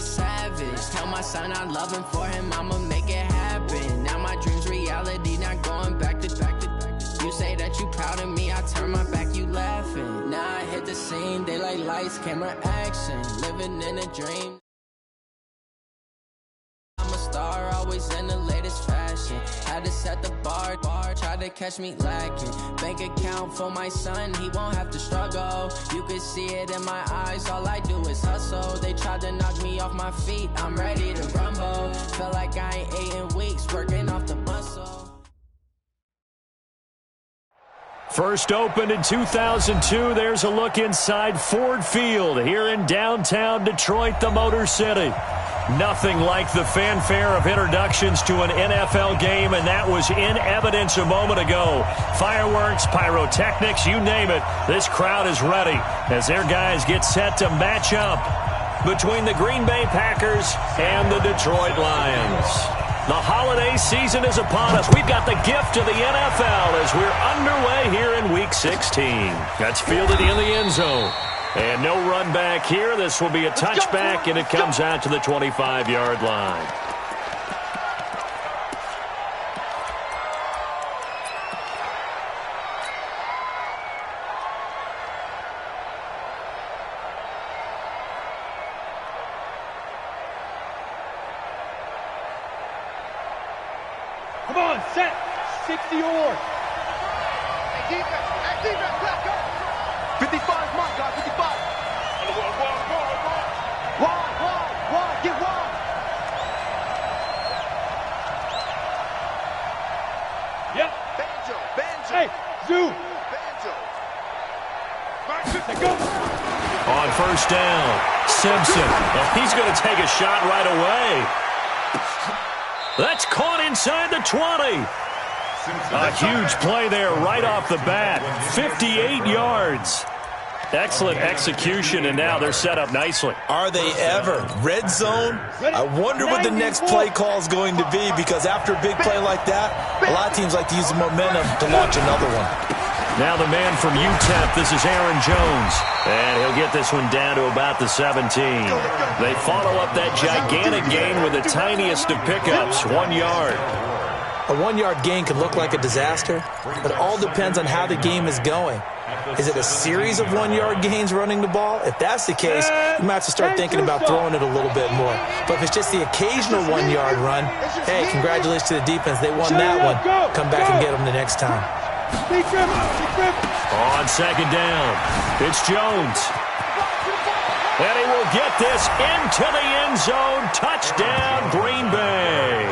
savage. Tell my son I love him, for him I'ma make it happen. Now my dream's reality, not going back to. You say that you proud of me, I turn my back, you laughing. Now I hit the scene, they like lights, camera, action. Living in a dream. I'm a star, always in the latest fashion. Had to set the bar, try to catch me lacking. Bank account for my son, he won't have to struggle. You can see it in my eyes, all I do is hustle. They tried to knock me off my feet, I'm ready to rumble. Feel like I ain't ate in weeks, working off the muscle. First opened in 2002, there's a look inside Ford Field here in downtown Detroit, the Motor City. Nothing like the fanfare of introductions to an NFL game, and that was in evidence a moment ago. Fireworks, pyrotechnics, you name it. This crowd is ready as their guys get set to match up between the Green Bay Packers and the Detroit Lions. The holiday season is upon us. We've got the gift of the NFL as we're underway here in Week 16. That's fielded in the end zone. And no run back here. This will be a touchback, and it comes out to the 25-yard line. Come on, set. 60 or. Hey, defense, let's go. 55, mark, guys, 55. Wide, get wide. Yep. Banjo. Hey, Zoo. Banjo. Go. On first down, Simpson. Oh, he's going to take a shot right away. That's caught inside the 20. A huge play there right off the bat. 58 yards. Excellent execution, and now they're set up nicely. Are they ever? Red zone? I wonder what the next play call is going to be, because after a big play like that, a lot of teams like to use the momentum to launch another one. Now the man from UTEP, this is Aaron Jones. And he'll get this one down to about the 17. They follow up that gigantic gain with the tiniest of pickups, 1 yard. A 1 yard gain can look like a disaster, but it all depends on how the game is going. Is it a series of 1 yard gains running the ball? If that's the case, you might have to start thinking about throwing it a little bit more. But if it's just the occasional 1 yard run, hey, congratulations to the defense. They won that one. Come back and get them the next time. On second down, it's Jones. And he will get this into the end zone. Touchdown, Green Bay.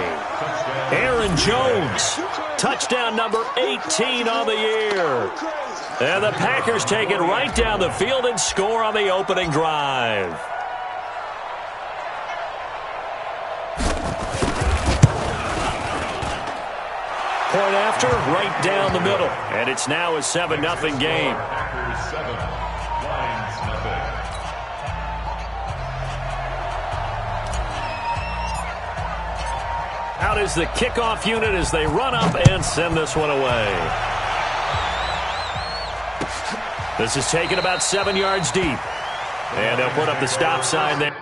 Aaron Jones, touchdown number 18 on the year. And the Packers take it right down the field and score on the opening drive. Point after, right down the middle. And it's now a 7-0 game. Out is the kickoff unit as they run up and send this one away. This is taken about 7 yards deep. And they'll put up the stop sign there.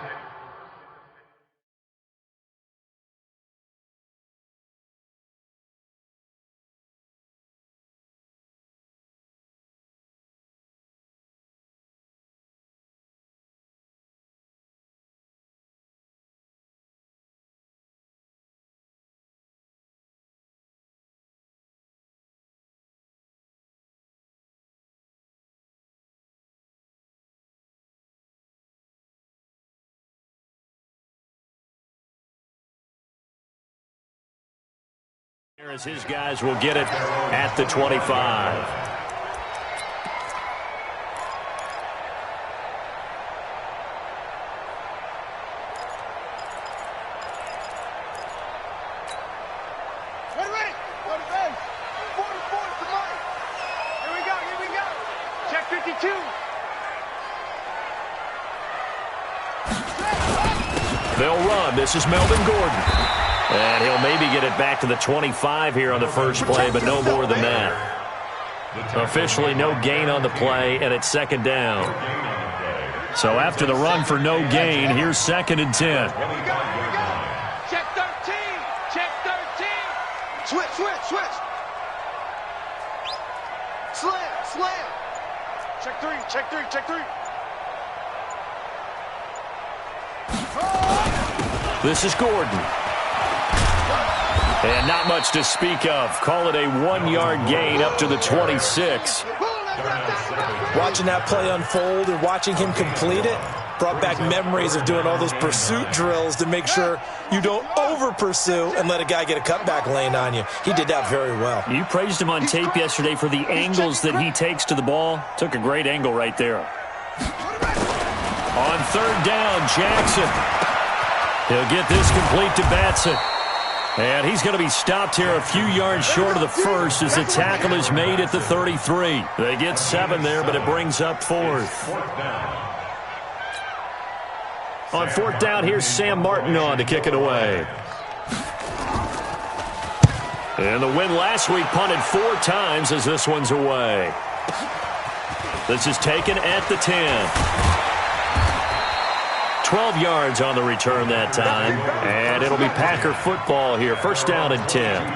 As his guys will get it at the 25. Ready. Go to base. 44 to Mike. Here we go. Check 52. They'll run. This is Melvin Gordon. And he'll maybe get it back to the 25 here on the first play, but no more than that. Officially no gain on the play, and it's second down. So after the run for no gain, here's 2nd and 10. Here we go. Check 13. Check 13. Switch. Slam. Check three. This is Gordon. And not much to speak of. Call it a 1-yard gain up to the 26. Watching that play unfold and watching him complete it brought back memories of doing all those pursuit drills to make sure you don't over-pursue and let a guy get a cutback lane on you. He did that very well. You praised him on tape yesterday for the angles that he takes to the ball. Took a great angle right there. On 3rd down, Jackson. He'll get this complete to Batson. And he's going to be stopped here a few yards short of the first as the tackle is made at the 33. They get 7 there, but it brings up 4th. On 4th down, here's Sam Martin on to kick it away. And the win last week punted 4 times as this one's away. This is taken at the 10. 12 yards on the return that time. And it'll be Packer football here. 1st down and 10.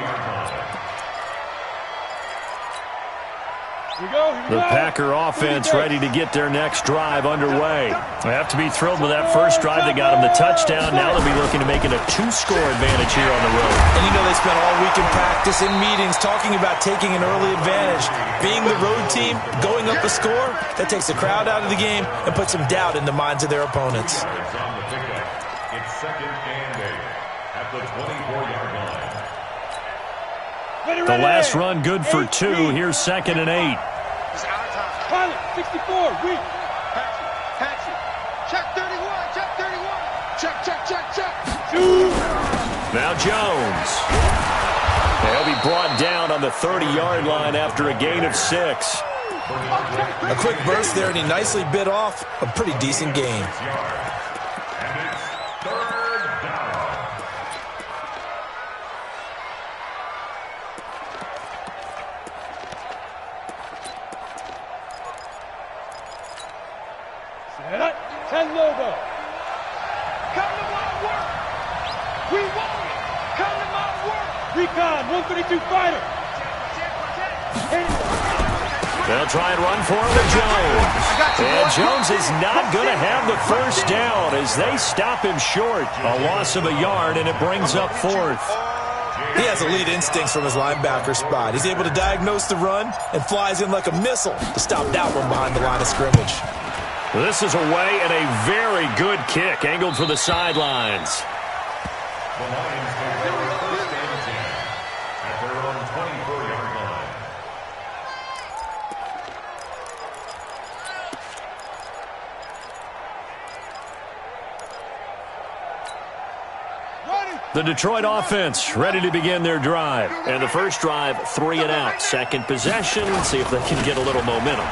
The Packer offense ready to get their next drive underway. They have to be thrilled with that first drive that got them the touchdown. Now they'll be looking to make it a 2-score advantage here on the road. And you know they spent all week in practice, in meetings, talking about taking an early advantage. Being the road team, going up a score, that takes the crowd out of the game and puts some doubt in the minds of their opponents. It's 2nd and 8 at the 24-yard line. The last run good for 2. Here's 2nd and 8. It's our time. Pilot, 64, weak. Patsy. Check 31, check 31. Check. Now Jones. They'll be brought down on the 30-yard line after a gain of 6. A quick burst there, and he nicely bit off a pretty decent gain. They'll try and run for it with Jones. And Jones is not going to have the first down as they stop him short. A loss of a yard, and it brings up 4th. He has elite instincts from his linebacker spot. He's able to diagnose the run and flies in like a missile to stop that one behind the line of scrimmage. This is away and a very good kick angled for the sidelines. The Lions take over 1st and 10 at their own 24-yard line. The Detroit offense ready to begin their drive. And the first drive, 3 and out. Second possession, see if they can get a little momentum.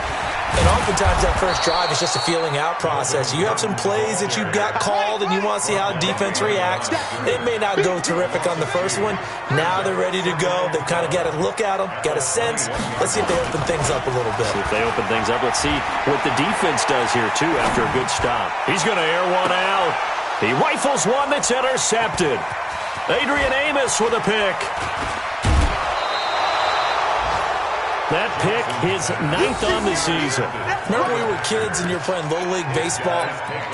And oftentimes that first drive is just a feeling out process. You have some plays that you've got called and you want to see how defense reacts. It may not go terrific on the first one. Now they're ready to go. They've kind of got to look at them, got a sense. Let's see if they open things up a little bit. See if they open things up. Let's see what the defense does here, too, after a good stop. He's going to air one out. He rifles one that's intercepted. Adrian Amos with a pick. That pick is 9th on the season. Remember we were kids and you were playing Little League Baseball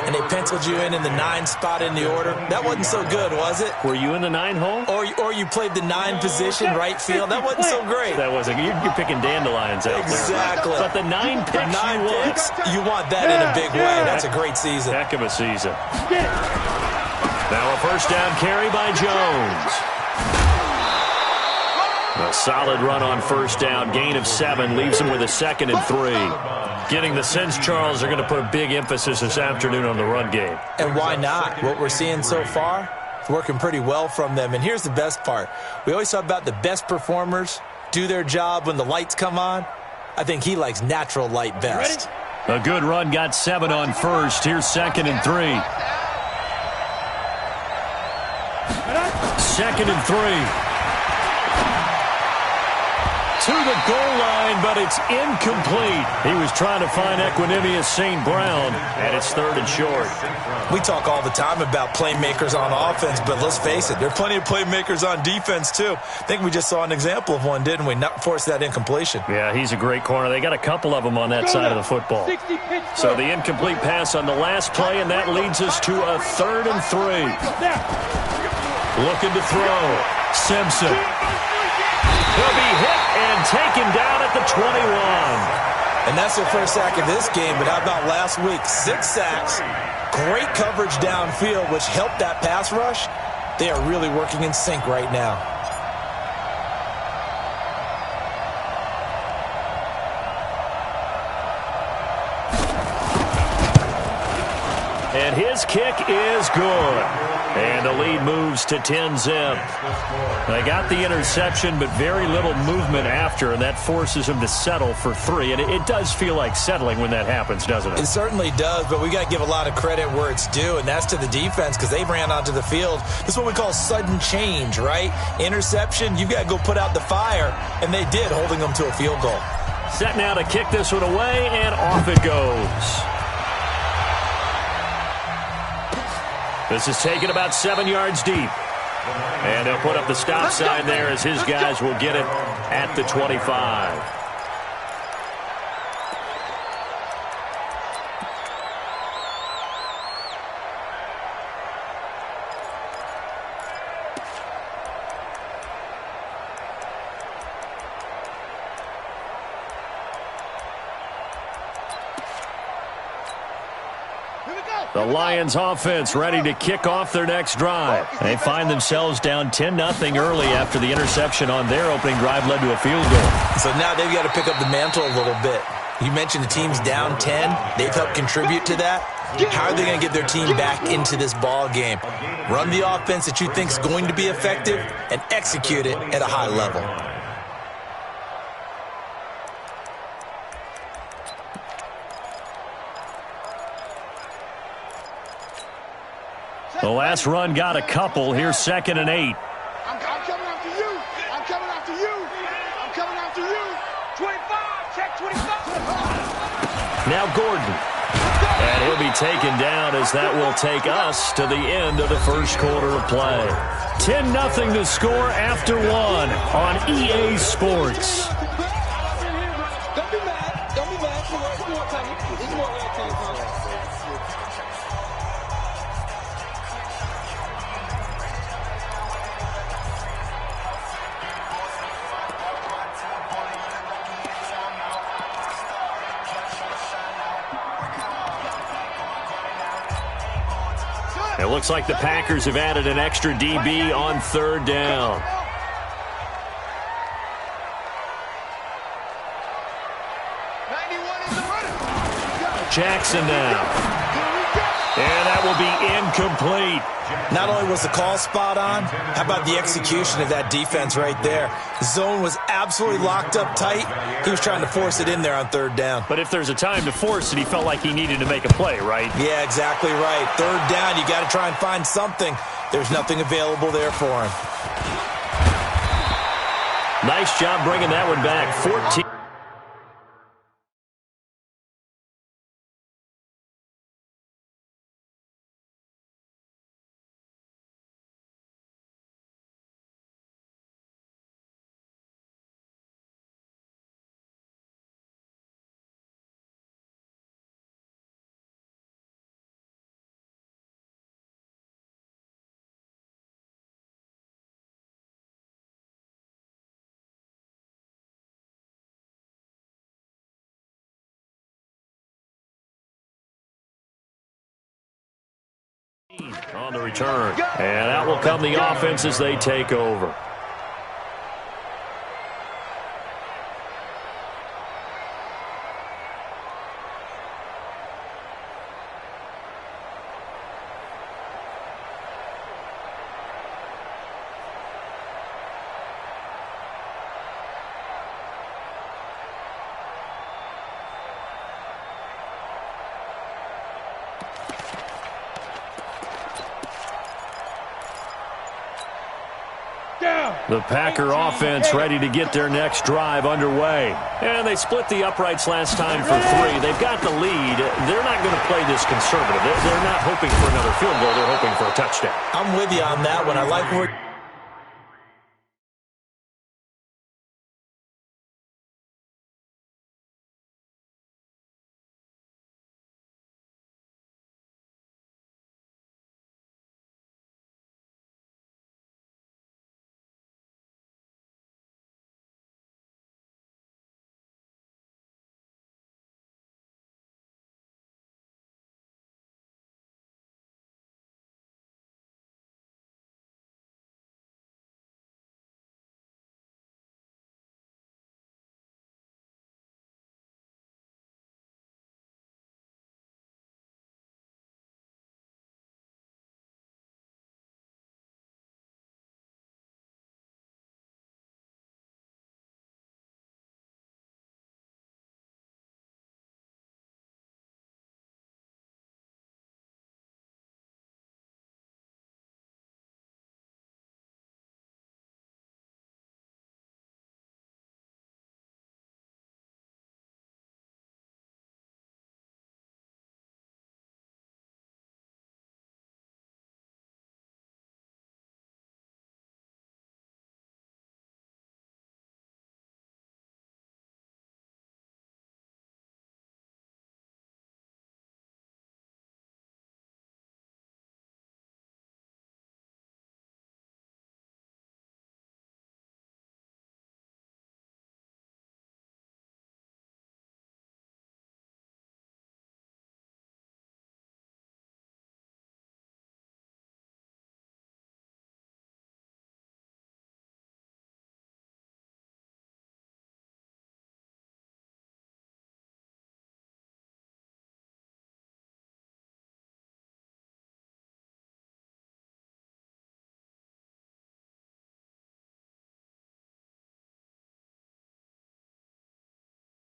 and they penciled you in the 9 spot in the order? That wasn't so good, was it? Were you in the 9 hole? Or you played the 9 position, right field? That wasn't so great. That wasn't. You're picking dandelions out exactly. there. But the 9 picks, you want that in a big way. That's a great season. Heck of a season. Now a first down carry by Jones. A solid run on first down. Gain of 7 leaves him with a 2nd and 3. Getting the sense, Charles, they're going to put a big emphasis this afternoon on the run game. And why not? What we're seeing so far is working pretty well from them. And here's the best part. We always talk about the best performers do their job when the lights come on. I think he likes natural light best. A good run got 7 on first. Here's 2nd and 3. 2nd and 3. to the goal line, but it's incomplete. He was trying to find Equinemius St. Brown, and it's 3rd and short. We talk all the time about playmakers on offense, but let's face it, there are plenty of playmakers on defense, too. I think we just saw an example of one, didn't we? Not force that incompletion. Yeah, he's a great corner. They got a couple of them on that side of the football. So the incomplete pass on the last play, and that leads us to a 3rd and 3. Looking to throw. Simpson. He'll be hit and taken down at the 21. And that's their first sack of this game, but how about last week? 6 sacks, great coverage downfield, which helped that pass rush. They are really working in sync right now. And his kick is good. And the lead moves to 10-zip. They got the interception, but very little movement after, and that forces him to settle for 3. And it does feel like settling when that happens, doesn't it? It certainly does, but we got to give a lot of credit where it's due, and that's to the defense because they ran onto the field. This is what we call sudden change, right? Interception, you got to go put out the fire, and they did, holding them to a field goal. Set now to kick this one away, and off it goes. This is taken about 7 yards deep. And they'll put up the stop sign there as his guys will get it at the 25. The Lions offense ready to kick off their next drive. They find themselves down 10-0 early after the interception on their opening drive led to a field goal. So now they've got to pick up the mantle a little bit. You mentioned the team's down 10. They've helped contribute to that. How are they going to get their team back into this ball game? Run the offense that you think is going to be effective and execute it at a high level. The last run got a couple. Here's 2nd and 8. I'm coming after you. I'm coming after you. I'm coming after you. 25. Check 25. Now Gordon. And he'll be taken down as that will take us to the end of the first quarter of play. 10-0 to score after 1 on EA Sports. Don't be mad. Don't be mad. It's more coming. It's more coming. It looks like the Packers have added an extra DB on 3rd down. Jackson now. And that will be incomplete. Not only was the call spot on, how about the execution of that defense right there? The zone was absolutely locked up tight. He was trying to force it in there on 3rd down. But if there's a time to force it, he felt like he needed to make a play, right? Yeah, exactly right. 3rd down, you got to try and find something. There's nothing available there for him. Nice job bringing that one back. 14. On the return. And out will come the offense as they take over. The Packer offense ready to get their next drive underway. And they split the uprights last time for 3. They've got the lead. They're not going to play this conservative. They're not hoping for another field goal. They're hoping for a touchdown. I'm with you on that one. I like where...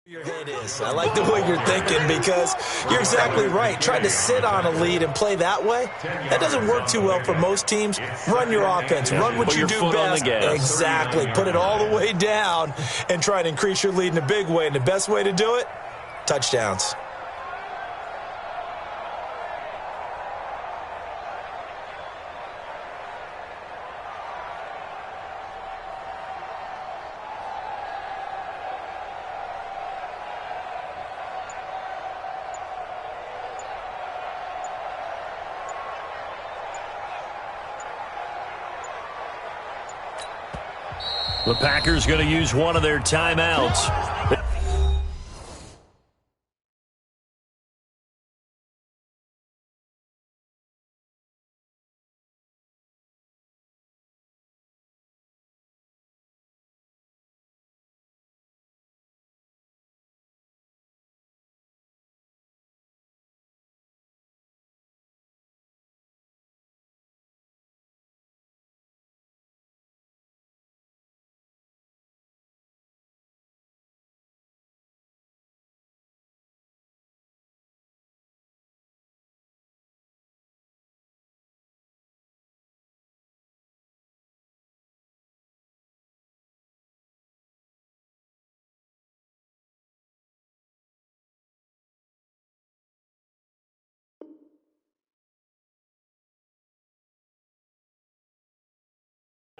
Your head is. I like the way you're thinking because you're exactly right. Trying to sit on a lead and play that way, that doesn't work too well for most teams. Run your offense. Run what you do best. Exactly. Put it all the way down and try to increase your lead in a big way. And the best way to do it, touchdowns. The Packers going to use one of their timeouts.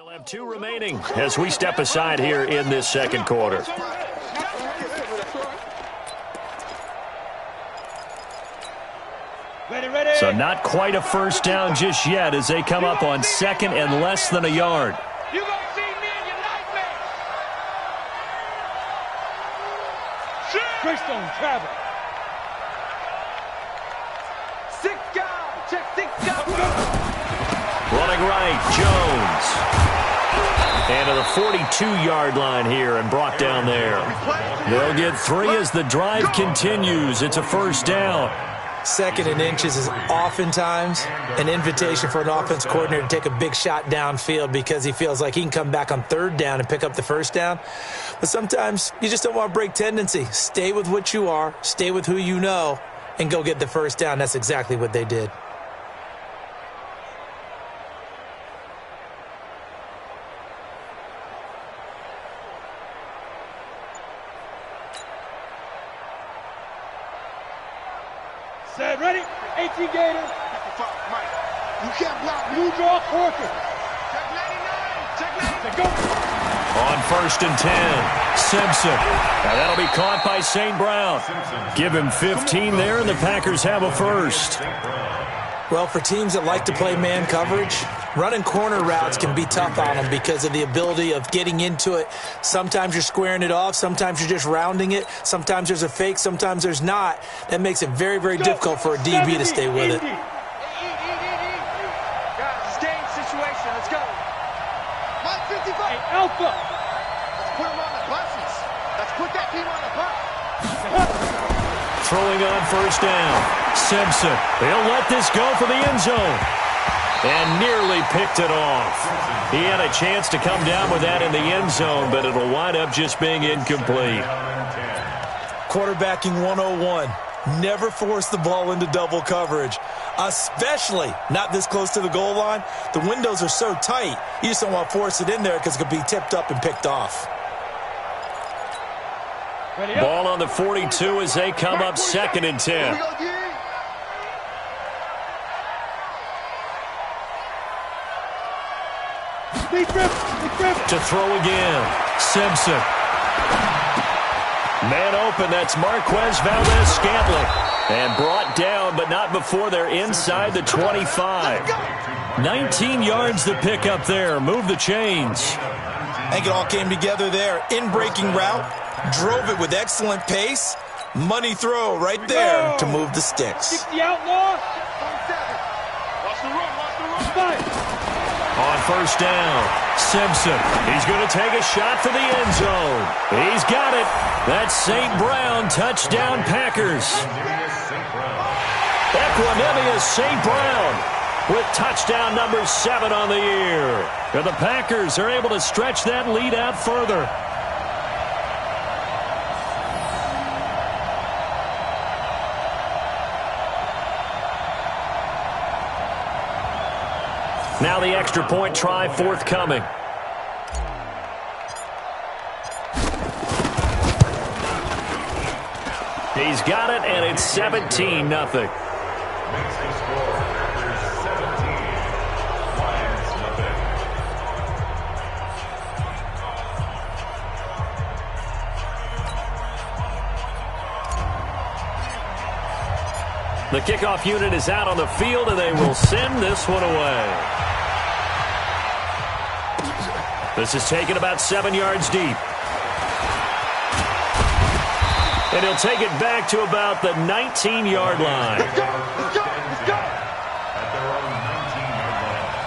We'll have 2 remaining as we step aside here in this second quarter. So not quite a first down just yet as they come up on 2nd and less than a yard. You gonna see me in your nightmare. Greystone travel. 6 guys. Check 6 guys. Running right, Jones. And to the 42-yard line here and brought down there. They'll get 3 as the drive continues. It's a first down. 2nd and inches is oftentimes an invitation for an offense coordinator to take a big shot downfield because he feels like he can come back on 3rd down and pick up the first down. But sometimes you just don't want to break tendency. Stay with what you are, stay with who you know, and go get the first down. That's exactly what they did. Get ready. 18 Gator. Mike. You can't block. You draw Corker. Check 99. Check 99. Go. On 1st and 10, Simpson. Now that'll be caught by St. Brown. Give him 15 there, and the Packers have a first. Well, for teams that like to play man coverage, running corner routes can be tough on them because of the ability of getting into it. Sometimes you're squaring it off. Sometimes you're just rounding it. Sometimes there's a fake. Sometimes there's not. That makes it very, very difficult for a DB to stay with it. Guys, it's game situation. Let's go. Mike 55. Hey, Alpha. Let's put him on the buses. Let's put that team on the bus. Throwing on 1st down. Simpson. He'll let this go for the end zone. And nearly picked it off. He had a chance to come down with that in the end zone, but it'll wind up just being incomplete. Quarterbacking 101. Never force the ball into double coverage, especially not this close to the goal line. The windows are so tight, you just don't want to force it in there because it could be tipped up and picked off. Ball on the 42 as they come up 2nd and 10. To throw again. Simpson. Man open, that's Marquez Valdez-Scantling. And brought down, but not before they're inside the 25. 19 yards the pick up there. Move the chains. I think it all came together there. In-breaking route. Drove it with excellent pace. Money throw right there to move the sticks. 60 outlaw. Watch the run, watch the run. On 1st down, Simpson. He's going to take a shot for the end zone. He's got it. That's St. Brown. Touchdown, Packers. Equanimous St. Brown with touchdown number 7 on the year. And the Packers are able to stretch that lead out further. Now the extra point try forthcoming. He's got it, and it's 17-0. Makes the score after 17. Lions nothing. The kickoff unit is out on the field, and they will send this one away. This is taken about 7 yards deep. And he'll take it back to about the 19-yard line. Let's go, let's go, let's go. At their own 19-yard line.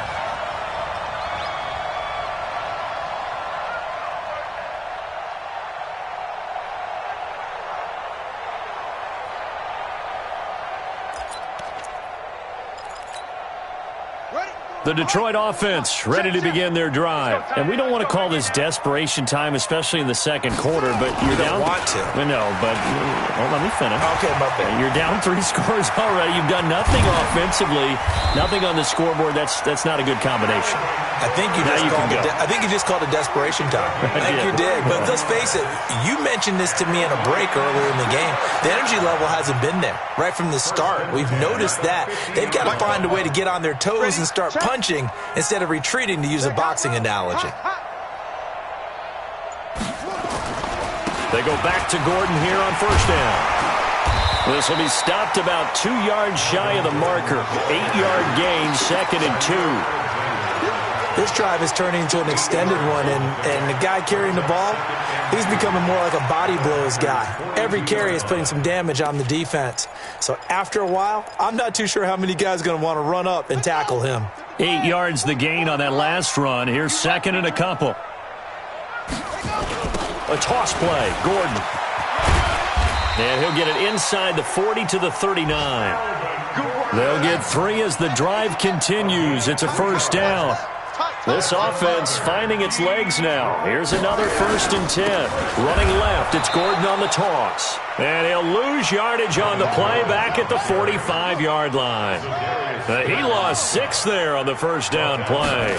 The Detroit offense ready to begin their drive. And we don't want to call this desperation time, especially in the second quarter, but you're down. You don't want to. No, but let me finish. Okay, my bad. You're down 3 scores already. You've done nothing offensively, nothing on the scoreboard. That's not a good combination. I think you just called it desperation time. I think you did. But let's face it, you mentioned this to me in a break earlier in the game. The energy level hasn't been there right from the start. We've noticed that. They've got to find a way to get on their toes and start punching instead of retreating, to use a boxing analogy. They go back to Gordon here on 1st down. This will be stopped about 2 yards shy of the marker. 8-yard gain, 2nd and 2. This drive is turning into an extended one, and the guy carrying the ball, he's becoming more like a body blows guy. Every carry is putting some damage on the defense. So after a while, I'm not too sure how many guys are going to want to run up and tackle him. 8 yards the gain on that last run. Here's 2nd and a couple. A toss play, Gordon. And he'll get it inside the 40 to the 39. They'll get 3 as the drive continues. It's a 1st down. This offense finding its legs now. Here's another 1st and 10. Running left, it's Gordon on the toss. And he'll lose yardage on the play back at the 45-yard line. He lost 6 there on the 1st down play.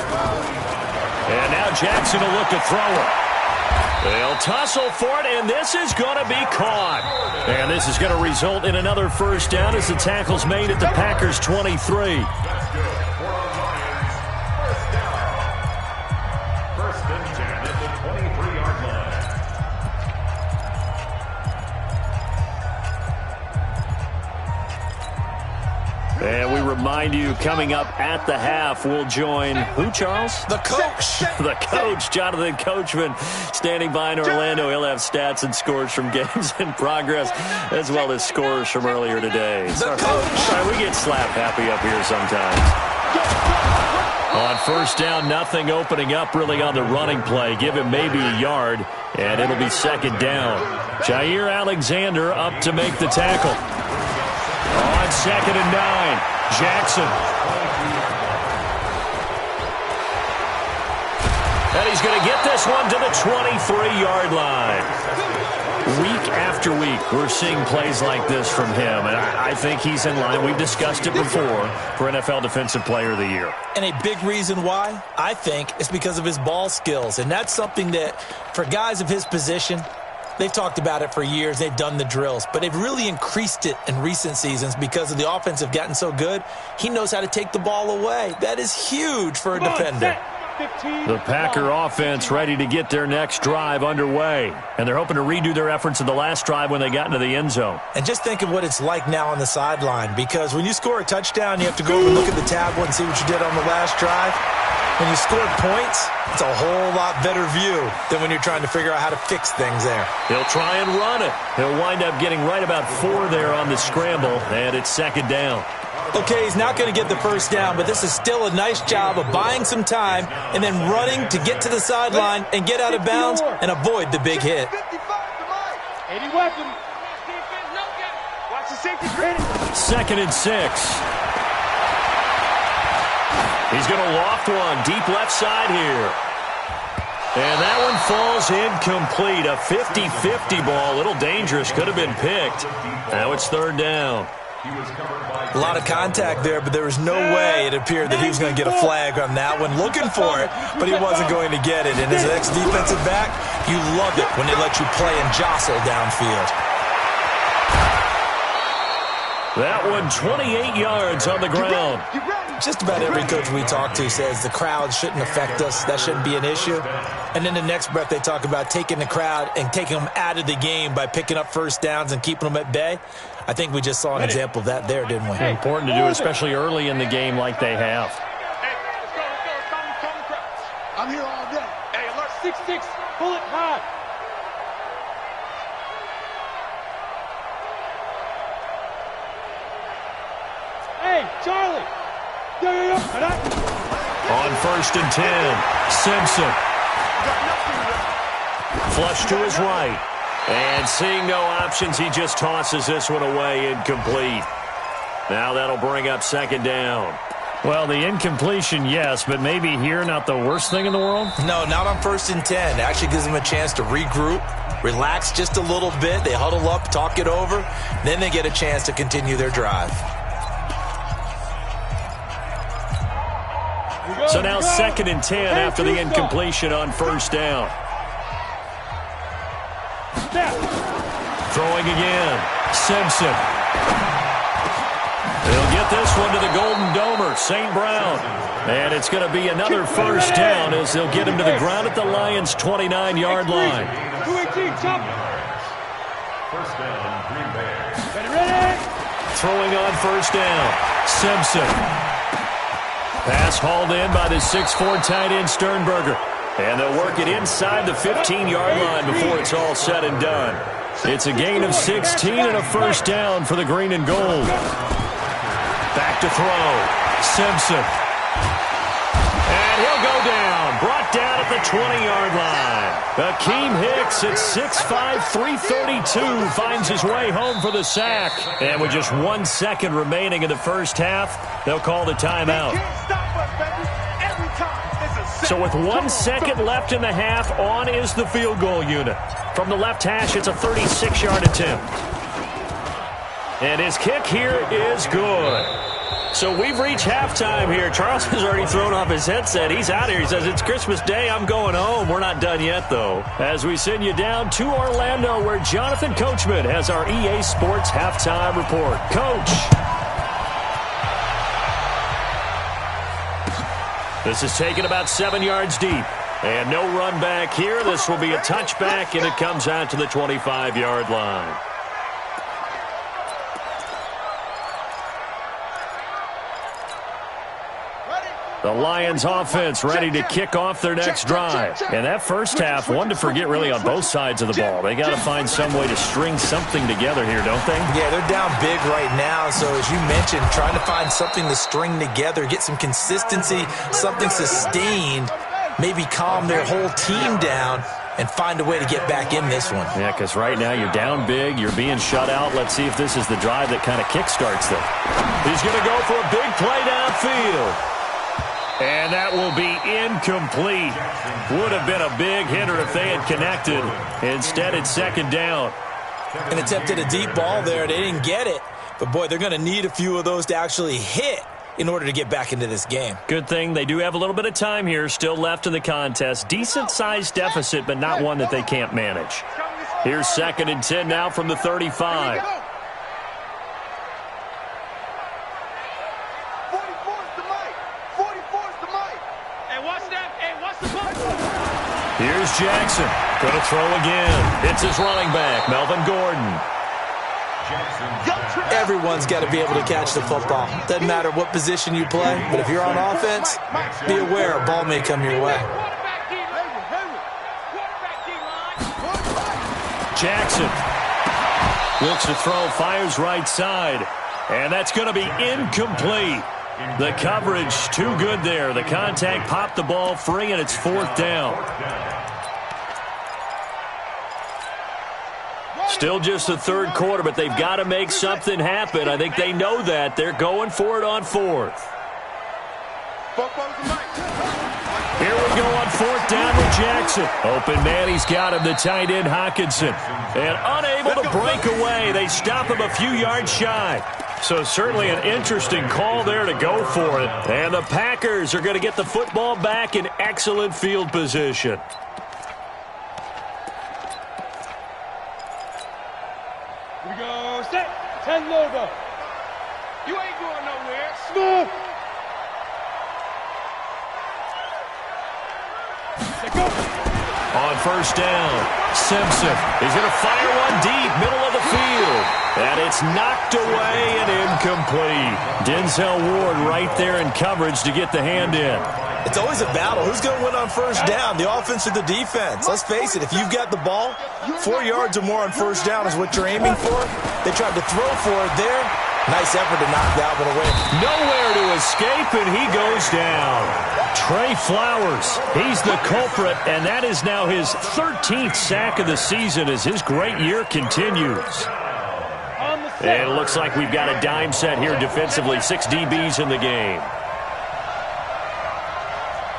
And now Jackson will look to throw it. They'll tussle for it, and this is going to be caught. And this is going to result in another first down as the tackle's made at the Packers' 23. First and 10 at the 23-yard line. And we remind you, coming up at the half, we'll join who, Charles? The coach. The coach, Jonathan Coachman, standing by in Orlando. He'll have stats and scores from games in progress, as well as scores from earlier today. The coach. Sorry, we get slap happy up here sometimes. On first down, nothing opening up really on the running play. Give him maybe a yard, and it'll be second down. Jair Alexander up to make the tackle. On 2nd and 9, Jackson. And he's going to get this one to the 23-yard line. Week after week, we're seeing plays like this from him, and I think he's in line. We've discussed it before for NFL Defensive Player of the Year. And a big reason why, I think, is because of his ball skills. And that's something that, for guys of his position, they've talked about it for years. They've done the drills. But they've really increased it in recent seasons because of the offense have gotten so good. He knows how to take the ball away. That is huge for a defender. The Packer offense ready to get their next drive underway. And they're hoping to redo their efforts in the last drive when they got into the end zone. And just think of what it's like now on the sideline. Because when you score a touchdown, you have to go over and look at the tablet and see what you did on the last drive. When you score points, it's a whole lot better view than when you're trying to figure out how to fix things there. He'll try and run it. He'll wind up getting right about 4 there on the scramble, and it's second down. Okay, he's not going to get the first down, but this is still a nice job of buying some time and then running to get to the sideline and get out of bounds and avoid the big hit. 80 weapon. Watch the safety grid. 2nd and 6. He's going to loft one deep left side here. And that one falls incomplete. A 50-50 ball. A little dangerous. Could have been picked. Now it's 3rd down. A lot of contact there, but there was no way it appeared that he was going to get a flag on that one. Looking for it, but he wasn't going to get it. And as an ex-defensive back, you love it when they let you play and jostle downfield. That one 28 yards on the ground. Just about every coach we talk to says the crowd shouldn't affect us. That shouldn't be an issue. And in the next breath, they talk about taking the crowd and taking them out of the game by picking up first downs and keeping them at bay. I think we just saw an example of that there, didn't we? Important to do, especially early in the game like they have. Hey, let's go. Calm the crowd. I'm here all day. Hey, alert 6-6. Pull it high. Hey, Charlie. On 1st and 10, Simpson. Flush to his right. And seeing no options, he just tosses this one away, incomplete. Now that'll bring up 2nd down. Well, the incompletion, yes, but maybe here not the worst thing in the world? No, not on 1st and 10. It actually gives them a chance to regroup, relax just a little bit. They huddle up, talk it over. Then they get a chance to continue their drive. So now 2nd and 10 after the incompletion on 1st down. Throwing again. Simpson. They'll get this one to the Golden Domer, St. Brown. And it's going to be another first down as they'll get him to the ground at the Lions' 29-yard line. 218, chop. First down, Green Bay. Ready? Throwing on 1st down. Simpson. Pass hauled in by the 6'4" tight end Sternberger. And they'll work it inside the 15-yard line before it's all said and done. It's a gain of 16 and a first down for the green and gold. Back to throw. Simpson. And he'll go down. Brought down at the 20-yard line. Akeem Hicks at 6'5", 332 finds his way home for the sack. And with just 1 second remaining in the first half, they'll call the timeout. So with 1 second left in the half, on is the field goal unit. From the left hash, it's a 36-yard attempt. And his kick here is good. So we've reached halftime here. Charles has already thrown off his headset. He's out here. He says, it's Christmas Day. I'm going home. We're not done yet, though. As we send you down to Orlando, where Jonathan Coachman has our EA Sports halftime report. Coach. This is taken about 7 yards deep. And no run back here. This will be a touchback, and it comes out to the 25-yard line. The Lions offense ready to kick off their next drive. And that first half, one to forget really on both sides of the ball. They got to find some way to string something together here, don't they? Yeah, they're down big right now. So as you mentioned, trying to find something to string together, get some consistency, something sustained, maybe calm their whole team down and find a way to get back in this one. Yeah, because right now you're down big, you're being shut out. Let's see if this is the drive that kind of kickstarts them. He's going to go for a big play downfield. And that will be incomplete. Would have been a big hitter if they had connected. Instead, it's second down. And attempted a deep ball there. They didn't get it. But, boy, they're going to need a few of those to actually hit in order to get back into this game. Good thing they do have a little bit of time here still left in the contest. Decent-sized deficit, but not one that they can't manage. Here's 2nd and 10 now from the 35. Here's Jackson. Going to throw again. It's his running back, Melvin Gordon. Everyone's got to be able to catch the football. Doesn't matter what position you play, but if you're on offense, be aware a ball may come your way. Jackson looks to throw, fires right side, and that's going to be incomplete. The coverage too good there. The contact popped the ball free, and it's 4th down. Still just the third quarter, but they've got to make something happen. I think they know that. They're going for it on 4th. Here we go on 4th down with Jackson. Open man, he's got him, the tight end Hockenson. And unable to break away. They stop him a few yards shy. So certainly an interesting call there to go for it. And the Packers are going to get the football back in excellent field position. Here we go. Set. 10 logo. You ain't going nowhere. Smooth. Go. On 1st down, Simpson is going to fire one deep, middle of the field. And it's knocked away and incomplete. Denzel Ward right there in coverage to get the hand in. It's always a battle. Who's going to win on 1st down, the offense or the defense? Let's face it, if you've got the ball, 4 yards or more on 1st down is what you're aiming for. They tried to throw for it there. Nice effort to knock that one away. Nowhere to escape, and he goes down. Trey Flowers, he's the culprit, and that is now his 13th sack of the season as his great year continues. And it looks like we've got a dime set here defensively. 6 DBs in the game.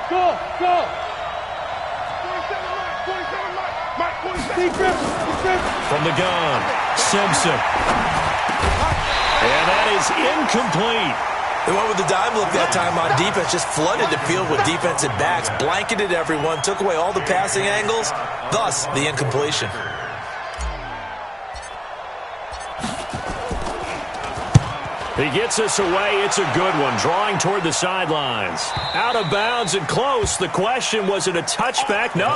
Go, go. From the gun, Simpson. And that is incomplete. They went with the dime look that time on defense, just flooded the field with defensive backs, blanketed everyone, took away all the passing angles, thus the incompletion. He gets us away. It's a good one. Drawing toward the sidelines. Out of bounds and close. The question, was it a touchback? No.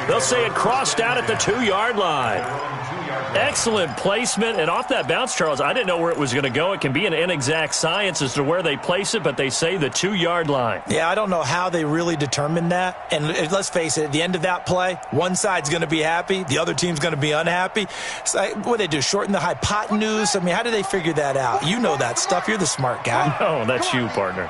They'll say it crossed out at the 2-yard line. Excellent placement. And off that bounce, Charles, I didn't know where it was going to go. It can be an inexact science as to where they place it, but they say the 2-yard line. Yeah, I don't know how they really determined that. And let's face it, at the end of that play, one side's going to be happy, the other team's going to be unhappy. So, what do they do, shorten the hypotenuse? I mean, how do they figure that out? You know that stuff. You're the smart guy. Oh, that's you, partner.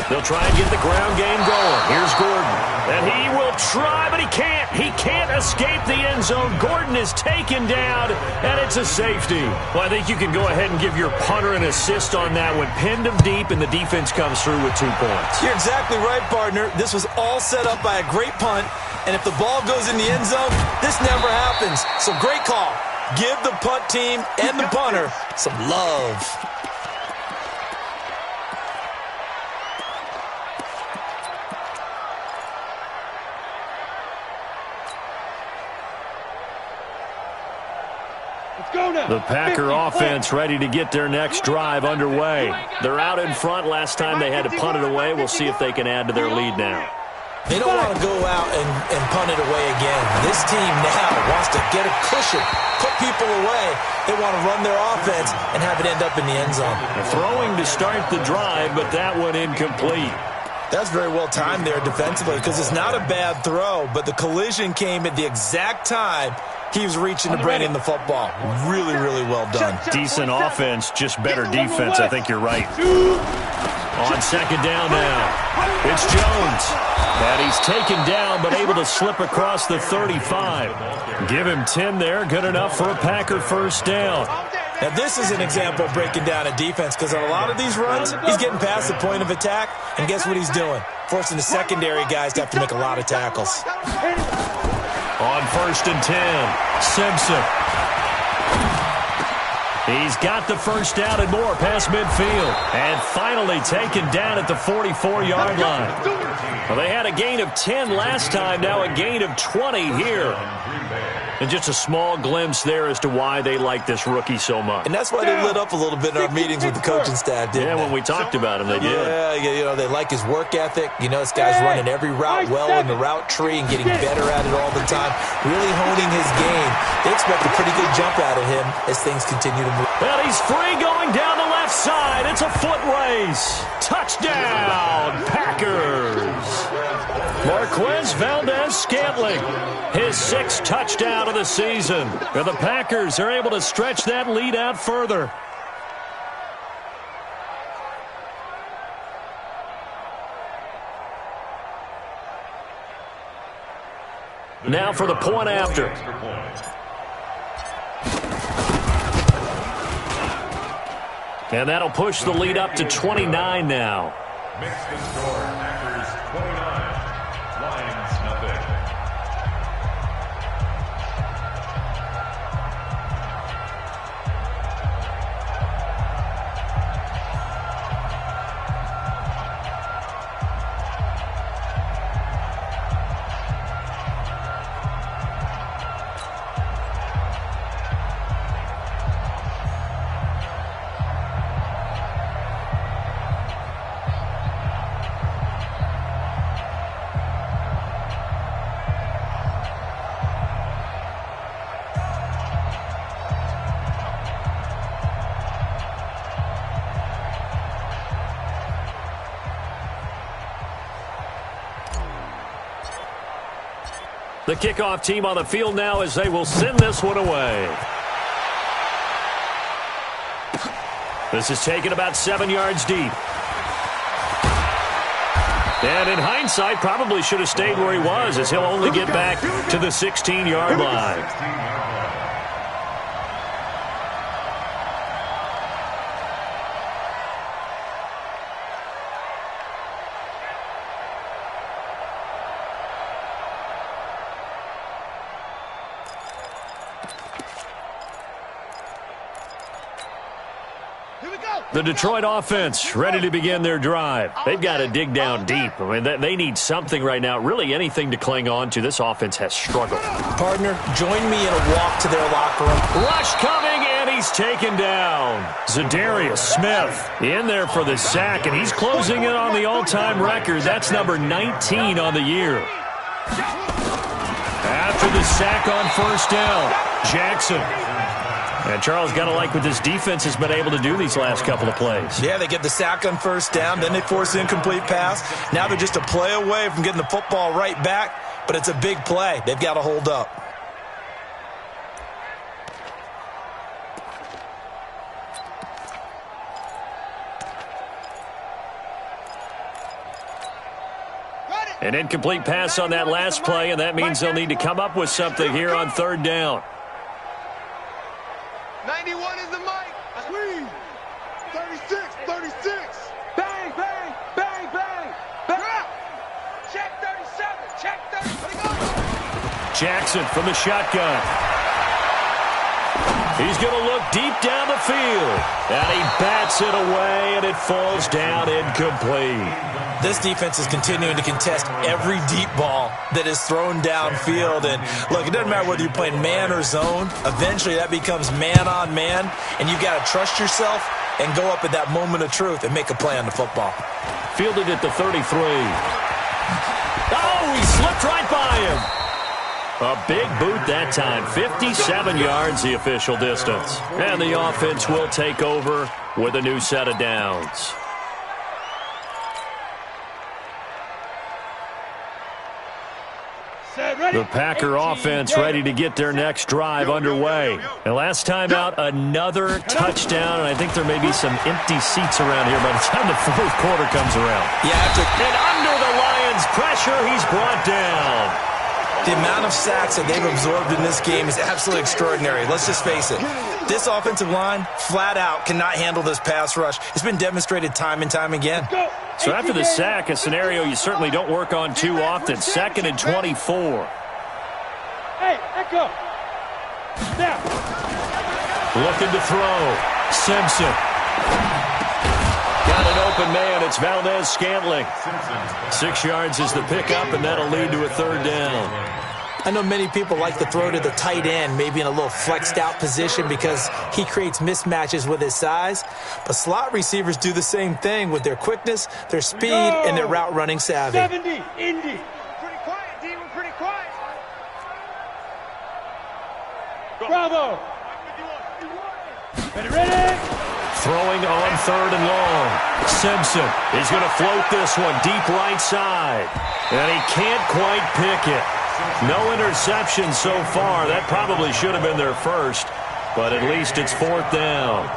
They'll try and get the ground game going. Here's Gordon. And he will try, but he can't. He can't escape the end zone. Gordon is taken down, and it's a safety. Well, I think you can go ahead and give your punter an assist on that one. Pinned him deep, and the defense comes through with 2 points. You're exactly right, partner. This was all set up by a great punt, and if the ball goes in the end zone, this never happens. So great call. Give the punt team and the punter some love. The Packer offense ready to get their next drive underway. They're out in front. Last time they had to punt it away. We'll see if they can add to their lead now. They don't want to go out and punt it away again. This team now wants to get a cushion, put people away. They want to run their offense and have it end up in the end zone. They're throwing to start the drive, but that one incomplete. That's very well timed there defensively because it's not a bad throw, but the collision came at the exact time he was reaching to bring in the football. Really, really well done. Decent offense, just better defense. I think you're right. On second down now, it's Jones. And he's taken down, but able to slip across the 35. Give him 10 there, good enough for a Packer first down. Now, this is an example of breaking down a defense because on a lot of these runs, he's getting past the point of attack, and guess what he's doing? Forcing the secondary guys to have to make a lot of tackles. On first and 10, Simpson. He's got the first down and more past midfield. And finally taken down at the 44-yard line. Well, they had a gain of 10 last time, now a gain of 20 here. And just a small glimpse there as to why they like this rookie so much. And that's why they lit up a little bit in our meetings with the coaching staff, didn't they? Yeah, when we talked about him, they did. Yeah, you know, they like his work ethic. You know, this guy's running every route well in the route tree and getting better at it all the time, really honing his game. They expect a pretty good jump out of him as things continue to move. Well, he's free going down the left side. It's a foot race. Touchdown, Packers. Marquez Valdez-Scantling, his 6th touchdown of the season. And the Packers are able to stretch that lead out further. Now for the point after. And that'll push the lead up to 29 now. Mixed score, Packers 29, Lions nothing. The kickoff team on the field now as they will send this one away. This is taken about 7 yards deep. And in hindsight, probably should have stayed where he was as he'll only get back to the 16-yard line. The Detroit offense ready to begin their drive. They've got to dig down deep. I mean, they need something right now, really anything to cling on to. This offense has struggled. Partner, join me in a walk to their locker room. Rush coming, and he's taken down. Za'Darius Smith in there for the sack, and he's closing in on the all-time record. That's number 19 on the year. After the sack on first down, Jackson. And Charles, got to like what this defense has been able to do these last couple of plays. Yeah, they get the sack on first down, then they force an incomplete pass. Now they're just a play away from getting the football right back, but it's a big play. They've got to hold up. An incomplete pass on that last play, and that means they'll need to come up with something here on third down. 91 is the mic. 36, 36. Bang, bang, bang, bang, bang. Check 37, check 30. Jackson from the shotgun. He's going to look deep down the field. And he bats it away, and it falls down incomplete. This defense is continuing to contest every deep ball that is thrown downfield. And, look, it doesn't matter whether you're playing man or zone. Eventually, that becomes man-on-man, and you've got to trust yourself and go up at that moment of truth and make a play on the football. Fielded at the 33. Oh, he slipped right by him. A big boot that time. 57 yards, the official distance. And the offense will take over with a new set of downs. The Packer offense ready to get their next drive underway. And last time out, another touchdown, and I think there may be some empty seats around here by the time the fourth quarter comes around. Yeah, and under the Lions' pressure, he's brought down. The amount of sacks that they've absorbed in this game is absolutely extraordinary. Let's just face it. This offensive line, flat out, cannot handle this pass rush. It's been demonstrated time and time again. So after the sack, a scenario you certainly don't work on too often. 2nd and 24. Hey, Echo. Now. Looking to throw. Simpson. Got an open man. It's Valdez-Scantling. 6 yards is the pickup, and that'll lead to a third down. I know many people like to throw to the tight end, maybe in a little flexed out position because he creates mismatches with his size. But slot receivers do the same thing with their quickness, their speed, and their route running savvy. 70, Indy. Pretty quiet, D. We're pretty quiet. Bravo. Ready? Throwing on 3rd and long. Simpson is going to float this one deep right side. And he can't quite pick it. No interception so far. That probably should have been their first, but at least it's 4th down.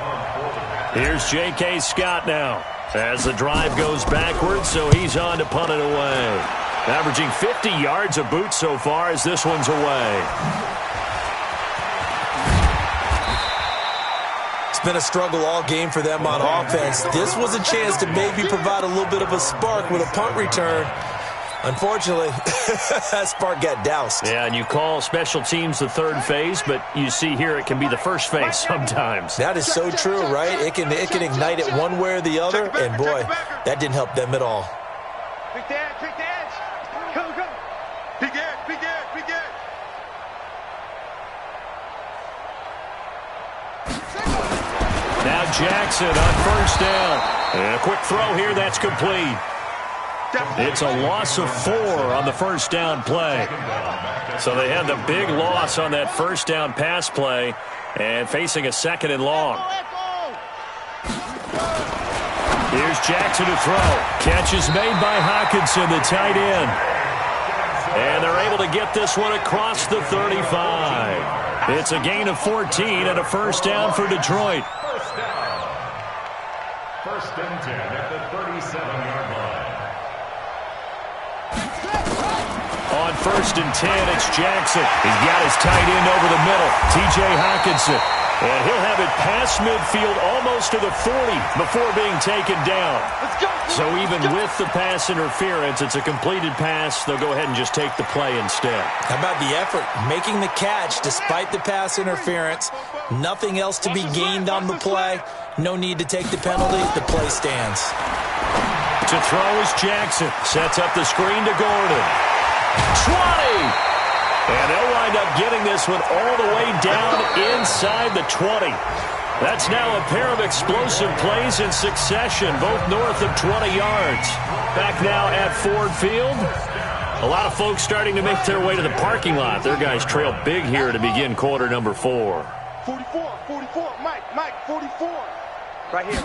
Here's J.K. Scott now as the drive goes backwards, so he's on to punt it away. Averaging 50 yards a boot so far as this one's away. It's been a struggle all game for them on offense. This was a chance to maybe provide a little bit of a spark with a punt return. Unfortunately, that spark got doused. Yeah, and you call special teams the third phase, but you see here it can be the first phase sometimes. That is so true, right? It can ignite it one way or the other, and boy, that didn't help them at all. Big dance. Go. Big edge. Now Jackson on 1st down. And a quick throw here, that's complete. It's a loss of 4 on the 1st down play. So they had the big loss on that 1st down pass play and facing a 2nd and long. Here's Jackson to throw. Catch is made by Hockenson, the tight end. And they're able to get this one across the 35. It's a gain of 14 and a 1st down for Detroit. First and 10 at the 37-yard line. On 1st and 10, it's Jackson. He's got his tight end over the middle, T.J. Hockenson. And he'll have it past midfield almost to the 40 before being taken down. So even with the pass interference, it's a completed pass. They'll go ahead and just take the play instead. How about the effort? Making the catch despite the pass interference. Nothing else to be gained on the play. No need to take the penalty. The play stands. To throw is Jackson. Sets up the screen to Gordon. 20! And they'll wind up getting this one all the way down inside the 20. That's now a pair of explosive plays in succession, both north of 20 yards. Back now at Ford Field. A lot of folks starting to make their way to the parking lot. Their guys trail big here to begin quarter number 4. 44, Mike, 44. Right here.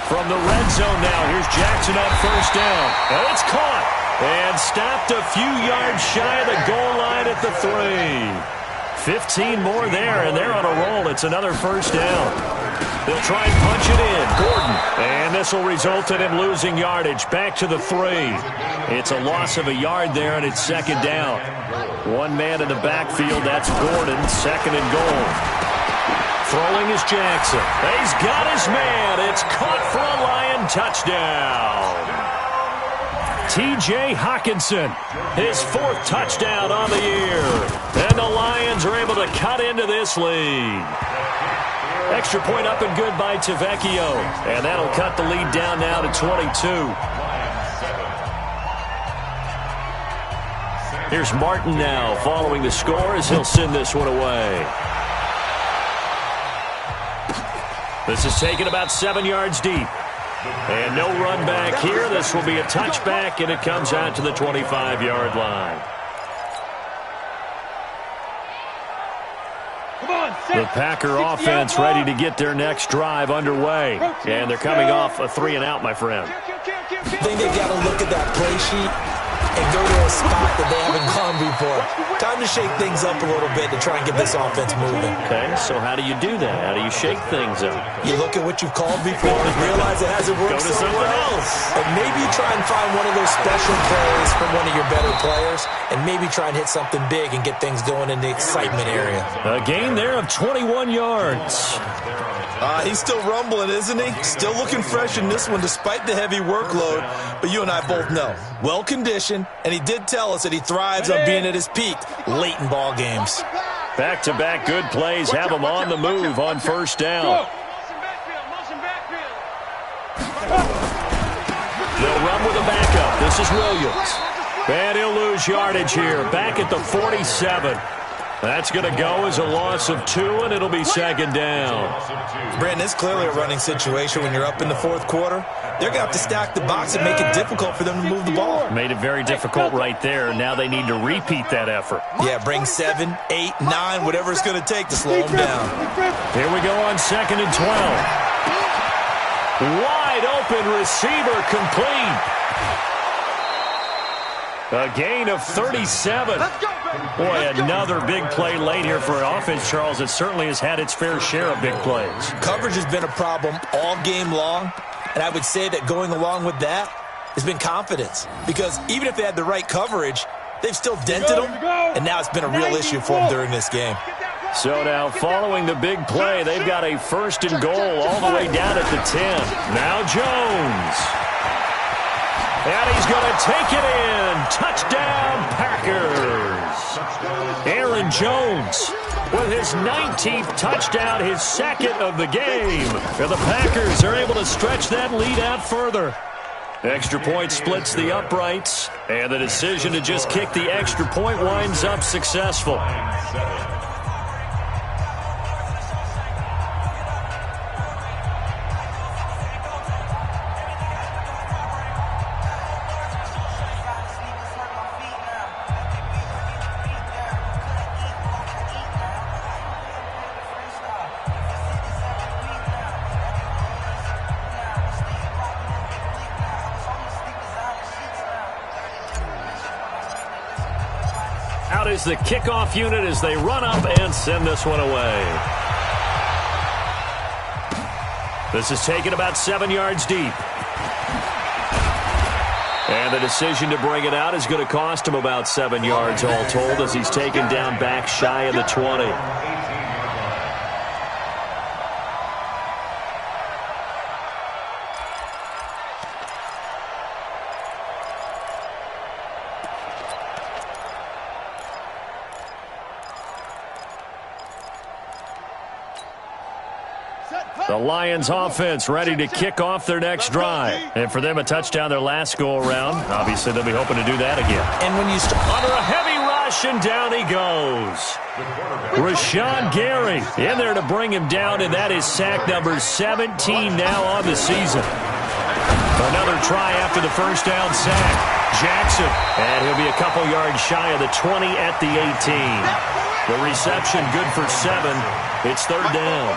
From the red zone now, here's Jackson on 1st down. And it's caught and stopped a few yards shy of the goal line at the 3. 15 more there, and they're on a roll. It's another 1st down. They'll try and punch it in. Gordon. And this will result in him losing yardage. Back to the 3. It's a loss of a yard there, and it's 2nd down. One man in the backfield. That's Gordon. 2nd and goal. Throwing is Jackson. He's got his man. It's caught for a Lion touchdown. T.J. Hockenson, his 4th touchdown on the year. And the Lions are able to cut into this lead. Extra point up and good by Tavecchio. And that'll cut the lead down now to 22. Here's Martin now following the score as he'll send this one away. This is taken about 7 yards deep. And no run back here. This will be a touchback, and it comes out to the 25-yard line. The Packer offense ready to get their next drive underway. And they're coming off a 3-and-out, my friend. I think they got to look at that play sheet and go to a spot that they haven't gone before. Time to shake things up a little bit to try and get this offense moving. Okay, so how do you do that? How do you shake things up? You look at what you've called before and realize it hasn't worked somewhere else. And maybe try and find one of those special plays from one of your better players and maybe try and hit something big and get things going in the excitement area. A gain there of 21 yards. He's still rumbling, isn't he? Still looking fresh in this one despite the heavy workload. But you and I both know, well-conditioned, and he did tell us that he thrives on being at his peak late in ball games. Back-to-back good plays have him on the move on first down. They'll run with a backup. This is Williams. And he'll lose yardage here. Back at the 47. That's going to go as a loss of 2, and it'll be second down. Brandon, it's clearly a running situation when you're up in the 4th quarter. They're going to have to stack the box and make it difficult for them to move the ball. Made it very difficult right there. Now they need to repeat that effort. Yeah, bring 7, 8, 9, whatever it's going to take to slow them down. Here we go on 2nd and 12. Wide open receiver complete. A gain of 37. Boy, another big play late here for an offense, Charles. It certainly has had its fair share of big plays. Coverage has been a problem all game long, and I would say that going along with that has been confidence. Because even if they had the right coverage, they've still dented them, and now it's been a real issue for them during this game. So now, following the big play, they've got a 1st and goal all the way down at the 10. Now Jones. And he's going to take it in. Touchdown, Packers. Aaron Jones with his 19th touchdown, his 2nd of the game. And the Packers are able to stretch that lead out further. Extra point splits the uprights, and the decision to just kick the extra point winds up successful. Out is the kickoff unit as they run up and send this one away. This is taken about 7 yards deep. And the decision to bring it out is going to cost him about 7 yards all told as he's taken down back shy of the 20. The Lions offense ready to kick off their next drive. And for them, a touchdown their last go-around. Obviously, they'll be hoping to do that again. And when you under a heavy rush, and down he goes. Rashawn Gary in there to bring him down, and that is sack number 17 now on the season. Another try after the first down sack. Jackson, and he'll be a couple yards shy of the 20 at the 18. The reception good for 7. It's 3rd down.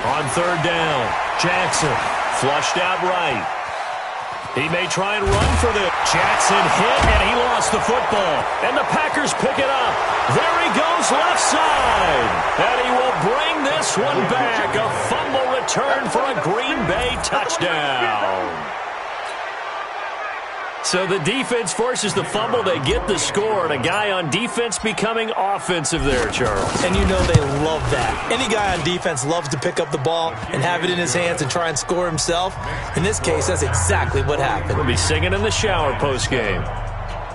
On 3rd down, Jackson flushed out right. He may try and run for the Jackson hit, and he lost the football. And the Packers pick it up. There he goes left side. And he will bring this one back. A fumble return for a Green Bay touchdown. So the defense forces the fumble. They get the score. And a guy on defense becoming offensive there, Charles. And you know they love that. Any guy on defense loves to pick up the ball and have it in his hands and try and score himself. In this case, that's exactly what happened. We'll be singing in the shower post-game.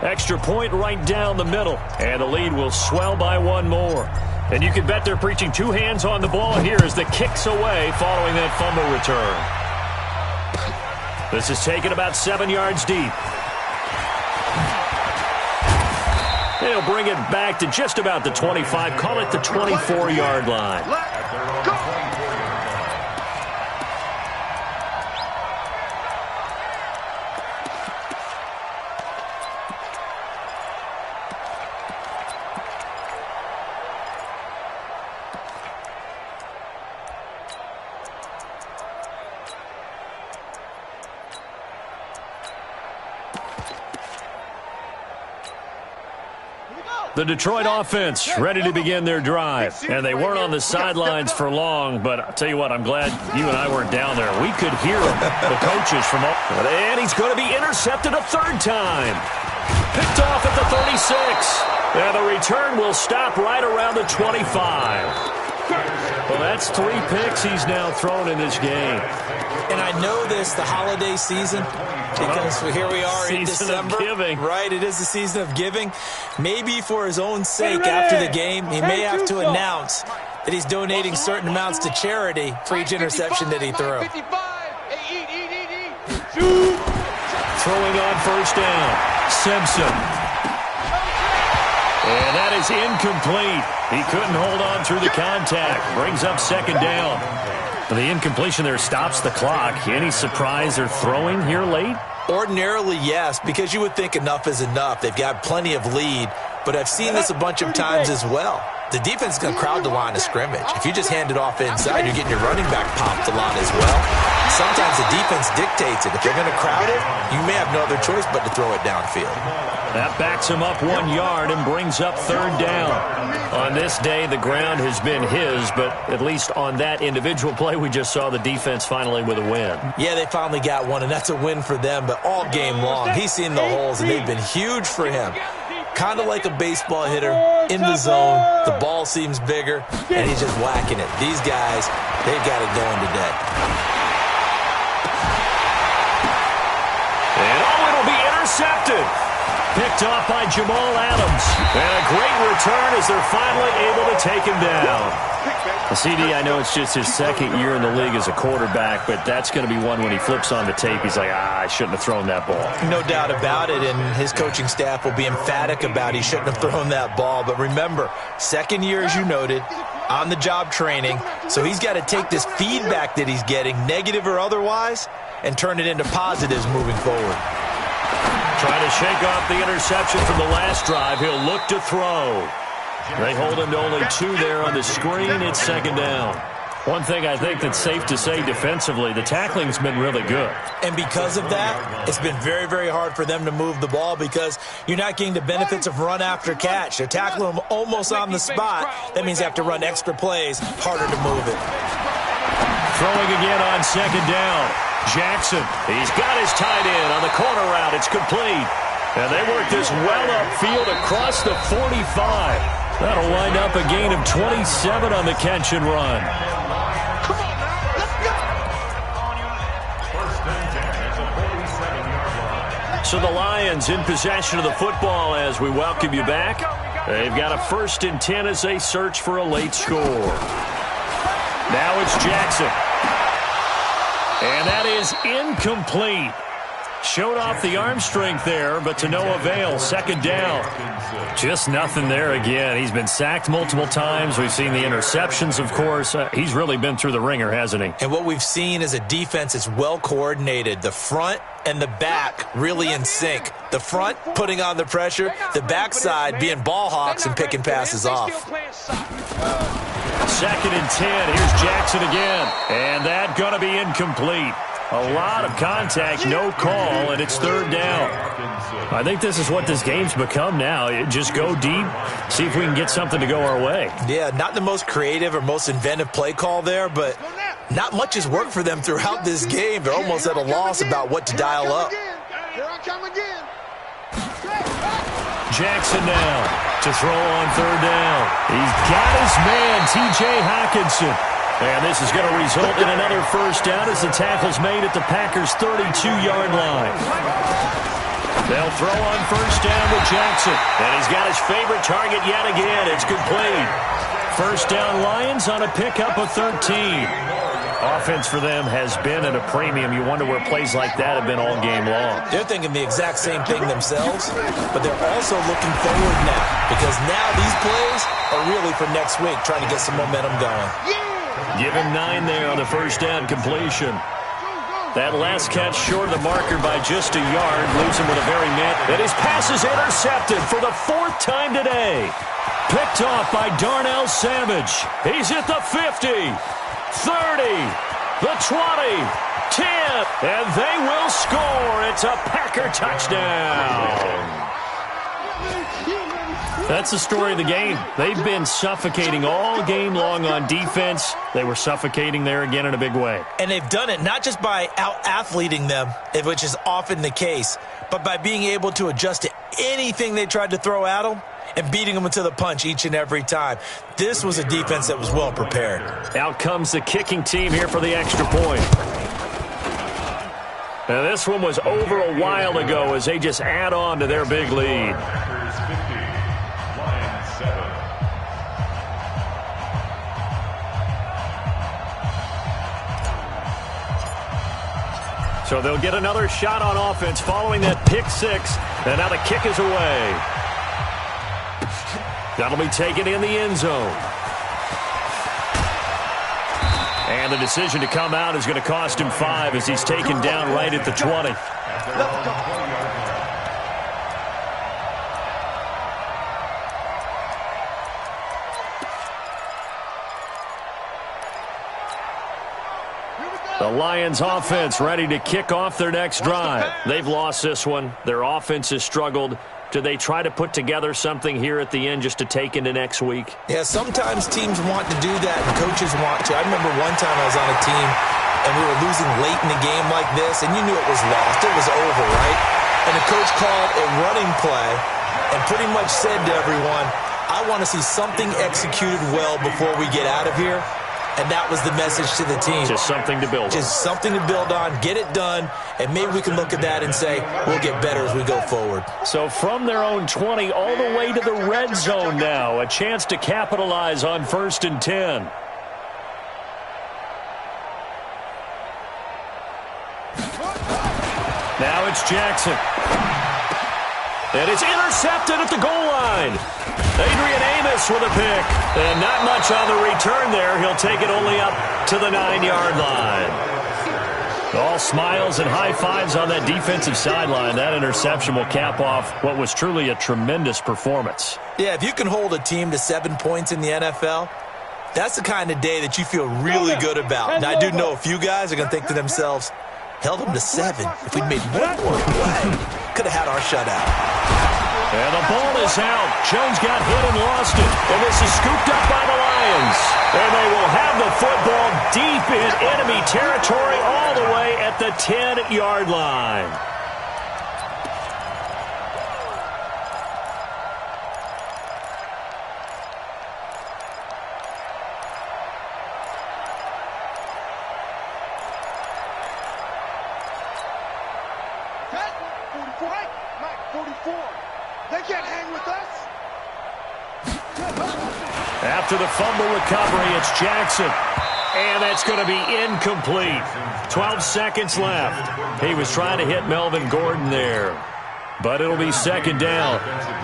Extra point right down the middle. And the lead will swell by one more. And you can bet they're preaching two hands on the ball here as the kick's away following that fumble return. This is taken about 7 yards deep. They'll bring it back to just about the 25. Call it the 24-yard line. The Detroit offense ready to begin their drive. And they weren't on the sidelines for long, but I'll tell you what, I'm glad you and I weren't down there. We could hear them, the coaches from all. And he's going to be intercepted a third time. Picked off at the 36. And the return will stop right around the 25. Well, that's 3 picks he's now thrown in this game. And I know this, the holiday season, because here we are in December. Right, it is the season of giving. Maybe for his own sake after the game, he may have to announce that he's donating certain amounts to charity for each interception that he threw. Throwing on first down, Simpson. And that is incomplete. He couldn't hold on through the contact. Brings up second down. The incompletion there stops the clock. Any surprise they're throwing here late? Ordinarily, yes, because you would think enough is enough. They've got plenty of lead, but I've seen this a bunch of times as well. The defense is going to crowd the line of scrimmage. If you just hand it off inside, you're getting your running back popped a lot as well. Sometimes the defense dictates it. If they're going to crowd it, you may have no other choice but to throw it downfield. That backs him up 1 yard and brings up third down. On this day, the ground has been his, but at least on that individual play, we just saw the defense finally with a win. Yeah, they finally got one, and that's a win for them, but all game long, he's seen the holes, and they've been huge for him. Kind of like a baseball hitter in the zone. The ball seems bigger, and he's just whacking it. These guys, they've got it going today. And it'll be intercepted. Picked off by Jamal Adams. And a great return as they're finally able to take him down. CD, I know it's just his second year in the league as a quarterback, but that's going to be one when he flips on the tape. He's like, I shouldn't have thrown that ball. No doubt about it, and his coaching staff will be emphatic about he shouldn't have thrown that ball. But remember, second year, as you noted, on-the-job training, so he's got to take this feedback that he's getting, negative or otherwise, and turn it into positives moving forward. Trying to shake off the interception from the last drive. He'll look to throw. They hold him to only 2 there on the screen. It's second down. One thing I think that's safe to say defensively, the tackling's been really good. And because of that, it's been very, very hard for them to move the ball because you're not getting the benefits of run after catch. They're tackling them almost on the spot. That means they have to run extra plays, harder to move it. Throwing again on second down. Jackson, he's got his tight end on the corner route. It's complete. And they work this well upfield across the 45. That'll wind up a gain of 27 on the catch and run. So the Lions in possession of the football as we welcome you back. They've got a 1st and 10 as they search for a late score. Now it's Jackson. And that is incomplete. Showed off the arm strength there, but to no avail. Second down. Just nothing there again. He's been sacked multiple times. We've seen the interceptions, of course. He's really been through the ringer, hasn't he? And what we've seen is a defense that's well coordinated. The front and the back really in sync. The front putting on the pressure, the backside being ball hawks and picking passes off. 2nd and 10. Here's Jackson again. And that going to be incomplete. A lot of contact, no call, and it's third down. I think this is what this game's become now. Just go deep, see if we can get something to go our way. Yeah, not the most creative or most inventive play call there, but not much has worked for them throughout this game. They're almost at a loss about what to dial up. Here I come again. Jackson now to throw on third down. He's got his man, T.J. Hockenson. And this is going to result in another first down as the tackle's made at the Packers' 32-yard line. They'll throw on first down with Jackson. And he's got his favorite target yet again. It's complete. First down Lions on a pickup of 13. Offense for them has been at a premium. You wonder where plays like that have been all game long. They're thinking the exact same thing themselves, but they're also looking forward now because now these plays are really for next week, trying to get some momentum going. Give him 9 there on the first down completion. That last catch short of the marker by just a yard leaves him with a very net. And his pass is intercepted for the 4th time today. Picked off by Darnell Savage. He's at the 50, 30, the 20, 10, and they will score. It's a Packer touchdown. That's the story of the game. They've been suffocating all game long on defense. They were suffocating there again in a big way. And they've done it not just by out-athleting them, which is often the case, but by being able to adjust to anything they tried to throw at them and beating them to the punch each and every time. This was a defense that was well prepared. Out comes the kicking team here for the extra point. Now this one was over a while ago as they just add on to their big lead. So they'll get another shot on offense following that pick six. And now the kick is away. That'll be taken in the end zone. And the decision to come out is going to cost him 5 as he's taken down right at the 20. The Lions offense ready to kick off their next drive. They've lost this one. Their offense has struggled. Do they try to put together something here at the end just to take into next week? Yeah, sometimes teams want to do that and coaches want to. I remember one time I was on a team and we were losing late in the game like this and you knew it was lost. It was over, right? And the coach called a running play and pretty much said to everyone, I want to see something executed well before we get out of here. And that was the message to the team. Just something to build on. Just something to build on, get it done, and maybe we can look at that and say, we'll get better as we go forward. So from their own 20 all the way to the red zone now, a chance to capitalize on 1st and 10. Now it's Jackson. And it's intercepted at the goal line. Adrian Amos with a pick. And not much on the return there. He'll take it only up to the 9-yard line. All smiles and high fives on that defensive sideline. That interception will cap off what was truly a tremendous performance. Yeah, if you can hold a team to 7 points in the NFL, that's the kind of day that you feel really good about. And I do know a few guys are going to think to themselves, held them to 7. If we'd made one more play, could have had our shutout. And the ball is out. Jones got hit and lost it. And this is scooped up by the Lions. And they will have the football deep in enemy territory all the way at the 10-yard line. After the fumble recovery, it's Jackson. And that's going to be incomplete. 12 seconds left. He was trying to hit Melvin Gordon there. But it'll be 2nd down.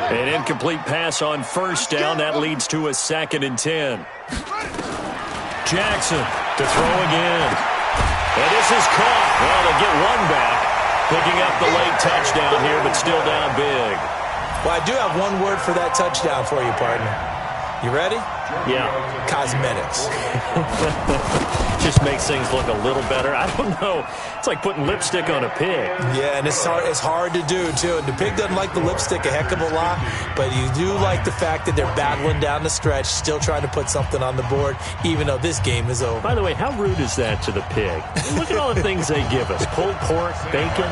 An incomplete pass on 1st down. That leads to a 2nd and 10. Jackson to throw again. And this is caught. Well, they get one back. Picking up the late touchdown here, but still down big. Well, I do have one word for that touchdown for you, partner. You ready? Yeah. Cosmetics. Just makes things look a little better. I don't know. It's like putting lipstick on a pig. Yeah, and it's hard to do, too. And the pig doesn't like the lipstick a heck of a lot, but you do like the fact that they're battling down the stretch, still trying to put something on the board, even though this game is over. By the way, how rude is that to the pig? Look at all the things they give us. Pulled pork, bacon.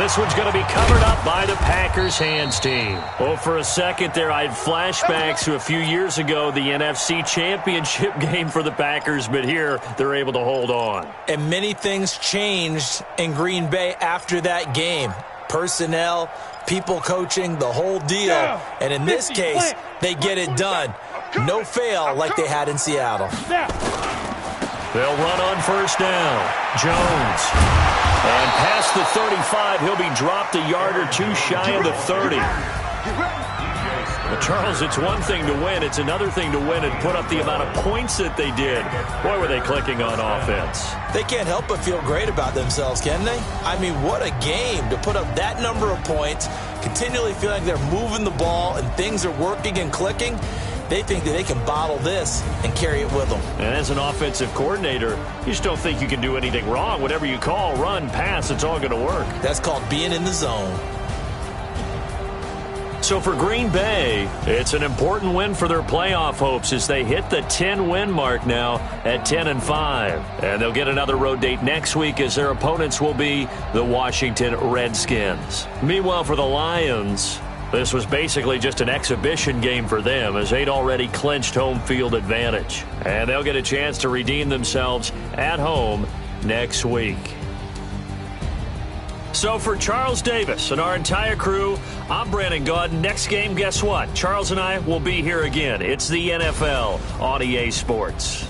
this one's going to be covered up by the Packers hands team. Well, for a second there, I had flashbacks to a few years ago, the NFC Championship game for the Packers, but here they're able to hold on. And many things changed in Green Bay after that game. Personnel, people coaching, the whole deal. And in this case, they get it done. No fail like they had in Seattle. They'll run on first down. Jones. And past the 35, he'll be dropped a yard or two shy of the 30. But Charles, it's one thing to win. It's another thing to win and put up the amount of points that they did. Boy, were they clicking on offense. They can't help but feel great about themselves, can they? I mean, what a game to put up that number of points, continually feeling like they're moving the ball and things are working and clicking. They think that they can bottle this and carry it with them. And as an offensive coordinator, you just don't think you can do anything wrong. Whatever you call, run, pass, it's all going to work. That's called being in the zone. So for Green Bay, it's an important win for their playoff hopes as they hit the 10-win mark now at 10-5. And they'll get another road date next week as their opponents will be the Washington Redskins. Meanwhile, for the Lions, this was basically just an exhibition game for them as they'd already clinched home field advantage. And they'll get a chance to redeem themselves at home next week. So for Charles Davis and our entire crew, I'm Brandon Gaudin. Next game, guess what? Charles and I will be here again. It's the NFL on EA Sports.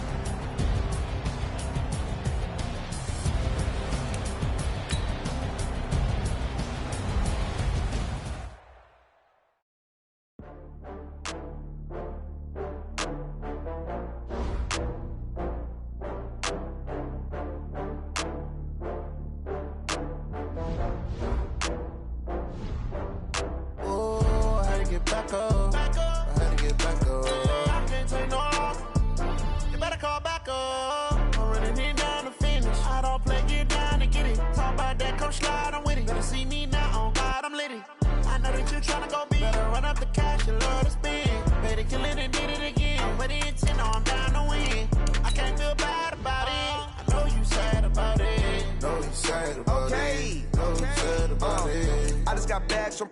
I just got bags from